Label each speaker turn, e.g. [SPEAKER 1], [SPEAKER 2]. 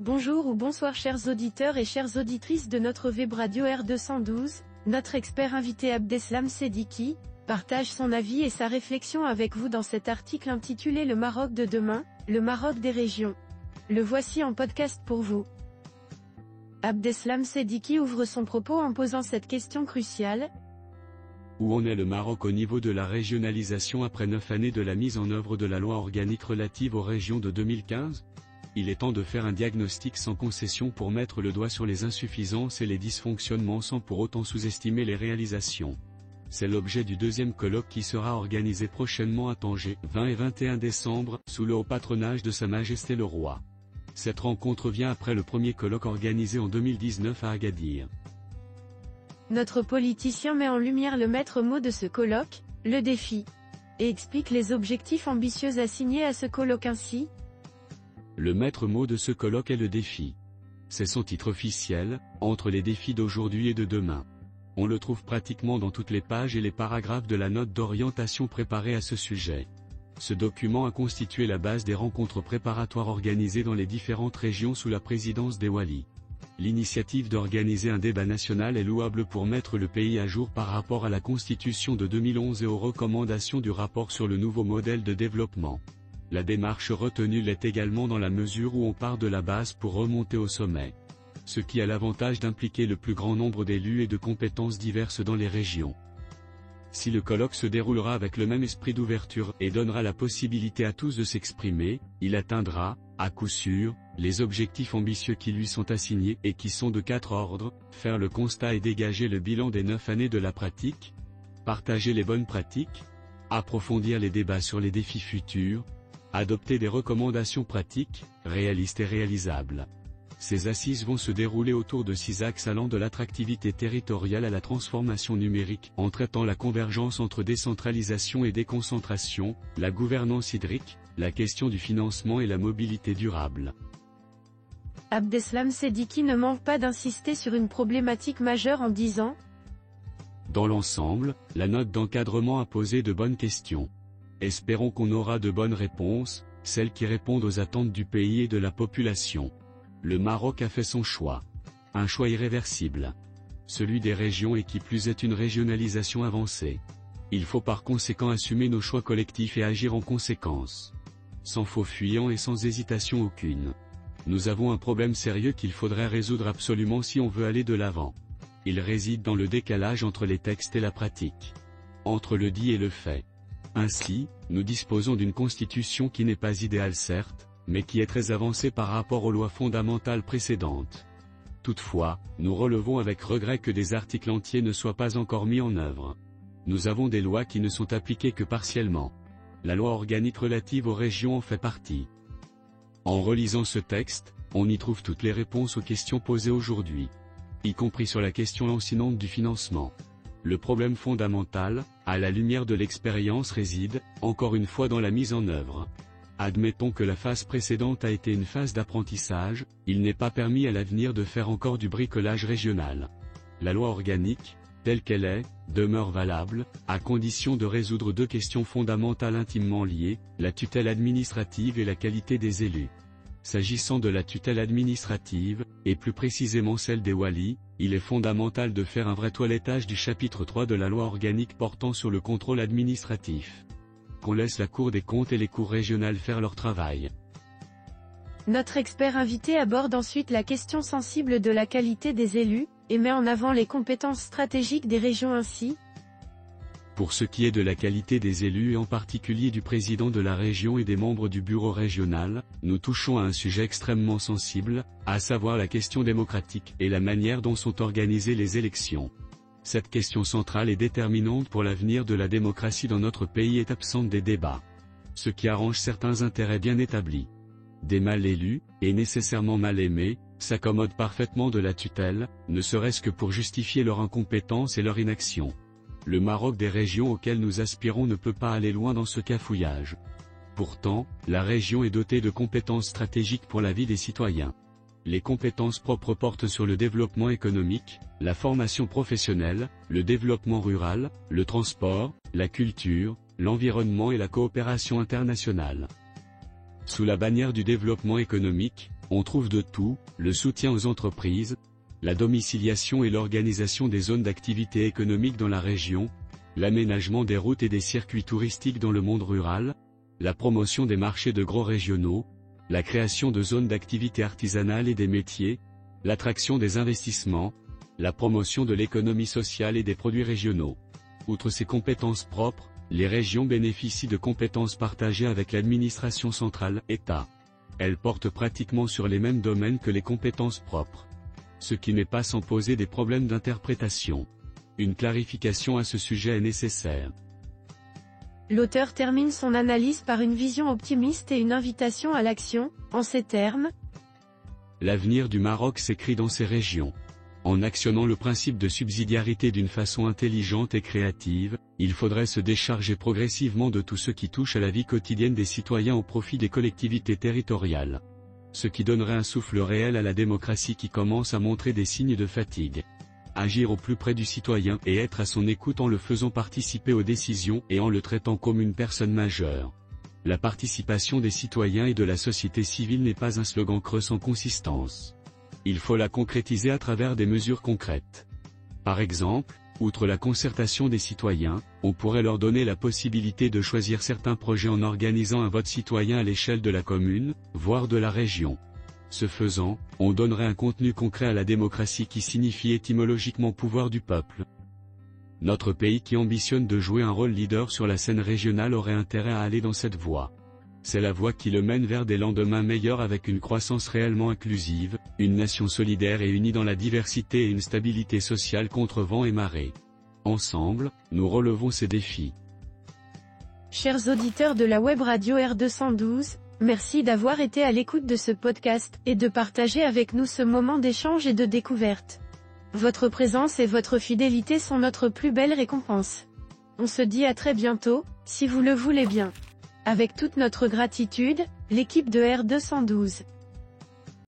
[SPEAKER 1] Bonjour ou bonsoir chers auditeurs et chères auditrices de notre web radio R212, notre expert invité Abdeslam Seddiqui, partage son avis et sa réflexion avec vous dans cet article intitulé Le Maroc de demain, le Maroc des régions. Le voici en podcast pour vous. Abdeslam Seddiqui ouvre son propos en posant cette question cruciale.
[SPEAKER 2] Où en est le Maroc au niveau de la régionalisation après 9 années de la mise en œuvre de la loi organique relative aux régions de 2015 ? Il est temps de faire un diagnostic sans concession pour mettre le doigt sur les insuffisances et les dysfonctionnements sans pour autant sous-estimer les réalisations. C'est l'objet du deuxième colloque qui sera organisé prochainement à Tanger, 20 et 21 décembre, sous le haut patronage de Sa Majesté le Roi. Cette rencontre vient après le premier colloque organisé en 2019 à Agadir.
[SPEAKER 1] Notre politicien met en lumière le maître mot de ce colloque, le défi, et explique les objectifs ambitieux assignés à ce colloque ainsi.
[SPEAKER 2] Le maître mot de ce colloque est le défi. C'est son titre officiel, entre les défis d'aujourd'hui et de demain. On le trouve pratiquement dans toutes les pages et les paragraphes de la note d'orientation préparée à ce sujet. Ce document a constitué la base des rencontres préparatoires organisées dans les différentes régions sous la présidence des Walis. L'initiative d'organiser un débat national est louable pour mettre le pays à jour par rapport à la Constitution de 2011 et aux recommandations du rapport sur le nouveau modèle de développement. La démarche retenue l'est également dans la mesure où on part de la base pour remonter au sommet. Ce qui a l'avantage d'impliquer le plus grand nombre d'élus et de compétences diverses dans les régions. Si le colloque se déroulera avec le même esprit d'ouverture et donnera la possibilité à tous de s'exprimer, il atteindra, à coup sûr, les objectifs ambitieux qui lui sont assignés et qui sont de 4 ordres: faire le constat et dégager le bilan des 9 années de la pratique, partager les bonnes pratiques, approfondir les débats sur les défis futurs, adopter des recommandations pratiques, réalistes et réalisables. Ces assises vont se dérouler autour de 6 axes allant de l'attractivité territoriale à la transformation numérique, en traitant la convergence entre décentralisation et déconcentration, la gouvernance hydrique, la question du financement et la mobilité durable.
[SPEAKER 1] Abdeslam Seddiqui ne manque pas d'insister sur une problématique majeure en disant :
[SPEAKER 2] Dans l'ensemble, la note d'encadrement a posé de bonnes questions. Espérons qu'on aura de bonnes réponses, celles qui répondent aux attentes du pays et de la population. Le Maroc a fait son choix. Un choix irréversible. Celui des régions et qui plus est une régionalisation avancée. Il faut par conséquent assumer nos choix collectifs et agir en conséquence. Sans faux fuyant et sans hésitation aucune. Nous avons un problème sérieux qu'il faudrait résoudre absolument si on veut aller de l'avant. Il réside dans le décalage entre les textes et la pratique. Entre le dit et le fait. Ainsi, nous disposons d'une constitution qui n'est pas idéale certes, mais qui est très avancée par rapport aux lois fondamentales précédentes. Toutefois, nous relevons avec regret que des articles entiers ne soient pas encore mis en œuvre. Nous avons des lois qui ne sont appliquées que partiellement. La loi organique relative aux régions en fait partie. En relisant ce texte, on y trouve toutes les réponses aux questions posées aujourd'hui. Y compris sur la question lancinante du financement. Le problème fondamental, à la lumière de l'expérience réside, encore une fois dans la mise en œuvre. Admettons que la phase précédente a été une phase d'apprentissage, il n'est pas permis à l'avenir de faire encore du bricolage régional. La loi organique, telle qu'elle est, demeure valable, à condition de résoudre 2 questions fondamentales intimement liées, la tutelle administrative et la qualité des élus. S'agissant de la tutelle administrative, et plus précisément celle des Walis, il est fondamental de faire un vrai toilettage du chapitre 3 de la loi organique portant sur le contrôle administratif. Qu'on laisse la Cour des comptes et les cours régionales faire leur travail.
[SPEAKER 1] Notre expert invité aborde ensuite la question sensible de la qualité des élus, et met en avant les compétences stratégiques des régions ainsi.
[SPEAKER 2] Pour ce qui est de la qualité des élus et en particulier du président de la région et des membres du bureau régional, nous touchons à un sujet extrêmement sensible, à savoir la question démocratique et la manière dont sont organisées les élections. Cette question centrale et déterminante pour l'avenir de la démocratie dans notre pays est absente des débats. Ce qui arrange certains intérêts bien établis. Des mal élus, et nécessairement mal aimés, s'accommodent parfaitement de la tutelle, ne serait-ce que pour justifier leur incompétence et leur inaction. Le Maroc des régions auxquelles nous aspirons ne peut pas aller loin dans ce cafouillage. Pourtant, la région est dotée de compétences stratégiques pour la vie des citoyens. Les compétences propres portent sur le développement économique, la formation professionnelle, le développement rural, le transport, la culture, l'environnement et la coopération internationale. Sous la bannière du développement économique, On trouve de tout, le soutien aux entreprises, la domiciliation et l'organisation des zones d'activité économique dans la région, l'aménagement des routes et des circuits touristiques dans le monde rural, la promotion des marchés de gros régionaux, la création de zones d'activité artisanale et des métiers, l'attraction des investissements, la promotion de l'économie sociale et des produits régionaux. Outre ces compétences propres, les régions bénéficient de compétences partagées avec l'administration centrale, État. Elles portent pratiquement sur les mêmes domaines que les compétences propres. Ce qui n'est pas sans poser des problèmes d'interprétation. Une clarification à ce sujet est nécessaire.
[SPEAKER 1] L'auteur termine son analyse par une vision optimiste et une invitation à l'action, en ces termes.
[SPEAKER 2] L'avenir du Maroc s'écrit dans ces régions. En actionnant le principe de subsidiarité d'une façon intelligente et créative, il faudrait se décharger progressivement de tout ce qui touche à la vie quotidienne des citoyens au profit des collectivités territoriales. Ce qui donnerait un souffle réel à la démocratie qui commence à montrer des signes de fatigue. Agir au plus près du citoyen et être à son écoute en le faisant participer aux décisions et en le traitant comme une personne majeure. La participation des citoyens et de la société civile n'est pas un slogan creux sans consistance. Il faut la concrétiser à travers des mesures concrètes. Par exemple, outre la concertation des citoyens, on pourrait leur donner la possibilité de choisir certains projets en organisant un vote citoyen à l'échelle de la commune, voire de la région. Ce faisant, on donnerait un contenu concret à la démocratie qui signifie étymologiquement pouvoir du peuple. Notre pays qui ambitionne de jouer un rôle leader sur la scène régionale aurait intérêt à aller dans cette voie. C'est la voie qui le mène vers des lendemains meilleurs avec une croissance réellement inclusive, une nation solidaire et unie dans la diversité et une stabilité sociale contre vent et marée. Ensemble, nous relevons ces défis.
[SPEAKER 1] Chers auditeurs de la web radio R212, merci d'avoir été à l'écoute de ce podcast, et de partager avec nous ce moment d'échange et de découverte. Votre présence et votre fidélité sont notre plus belle récompense. On se dit à très bientôt, si vous le voulez bien. Avec toute notre gratitude, l'équipe de R212.